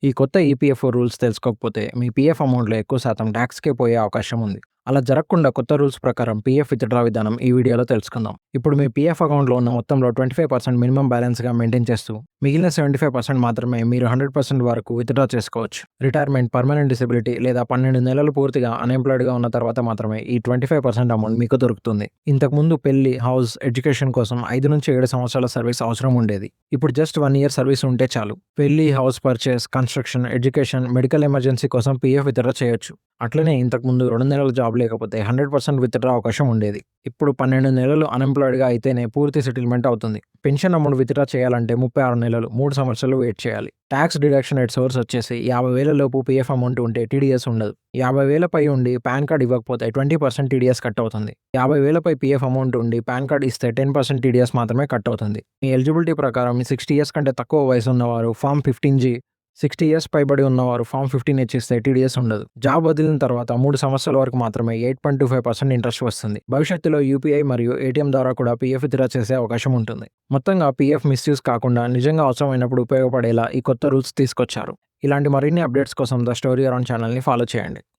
ఈ కొత్త EPFO rules తెలుసుకోకపోతే మీ పీఎఫ్ అమౌంట్‌లో ఎక్కువ శాతం ట్యాక్స్‌కే పోయే అవకాశం ఉంది. అలా జరగకుండా కొత్త రూల్స్ ప్రకారం పీఎఫ్ విత్‌డ్రా విధానం ఈ వీడియోలో తెలుసుకుందాం. ఇప్పుడు మీ పీఎఫ్ అకౌంట్‌లో ఉన్న మొత్తంలో 25% మినిమమ్ బ్యాలెన్స్‌గా మెయింటైన్ చేస్తూ, మిగిలిన 75% మాత్రమే మీరు 100% వరకు విత్‌డ్రా చేసుకోవచ్చు. రిటైర్మెంట్, పర్మనెంట్ డిసేబిలిటీ లేదా 12 నెలలు పూర్తిగా అన్‌ఎంప్లాయిడ్‌గా ఉన్న తర్వాత మాత్రమే ఈ 25% అమౌంట్ మీకు దొరుకుతుంది. ఇంతకుముందు పెళ్లి, హౌస్, ఎడ్యుకేషన్ కోసం 5-7 సంవత్సరాల సర్వీస్ అవసరం ఉండేది. ఇప్పుడు జస్ట్ 1 ఇయర్ సర్వీస్ ఉంటే చాలు. పెళ్లి, house purchase, construction, education, medical emergency కోసం పీఎఫ్ విత్‌డ్రా చేయొచ్చు. అట్లనే ఇంతకుముందు 2 నెలల జాబ్ లేకపోతే 100% విత్‌డ్రా అవకాశం ఉండేది. ఇప్పుడు 12 నెలలు అన్‌ఎంప్లాయిడ్‌గా అయితేనే పూర్తి సెటిల్‌మెంట్ అవుతుంది. పెన్షన్ అమౌంట్ విత్‌డ్రా చేయాలంటే 36 నెలలు, 3 సంవత్సరాలు వెయిట్ చేయాలి. టాక్స్ డిడక్షన్ ఎట్ సోర్స్ వచ్చేసి 50,000 లోపు పీఎఫ్ అమౌంట్ ఉంటే టీడీఎస్ ఉండదు. 50,000 పై ఉండి పాన్ కార్డ్ ఇవ్వకపోతే 20% టీడీఎస్ కట్ అవుతుంది. 50,000 పై పీఎఫ్ అమౌంట్ ఉండి పాన్ కార్డ్ ఇస్తే 10% టీడీఎస్ మాత్రమే కట్ అవుతుంది. మీ ఎలిజిబిలిటీ ప్రకారం 60 ఇయర్స్ కంటే తక్కువ వయసు ఉన్నవారు ఫార్మ్ 15G, 60 ఇయర్స్ పైబడి ఉన్నవారు ఫార్మ్ 15H ఇస్తే టీడీఎస్ ఉండదు. జాబ్ వదిలిన తర్వాత 3 సంవత్సరాల వరకు మాత్రమే 8.25% ఇంట్రెస్ట్ వస్తుంది. భవిష్యత్తులో యూపీఐ మరియు ఏటీఎం ద్వారా కూడా పీఎఫ్ విత్‌డ్రా చేసే అవకాశం ఉంటుంది. మొత్తంగా పీఎఫ్ మిస్‌యూజ్ కాకుండా నిజంగా అవసరమైనప్పుడు ఉపయోగపడేలా ఈ కొత్త రూల్స్ తీసుకొచ్చారు. ఇలాంటి మరిన్ని అప్డేట్స్ కోసం ద స్టోరీ అరౌండ్ ఛానల్‌ని ఫాలో చేయండి.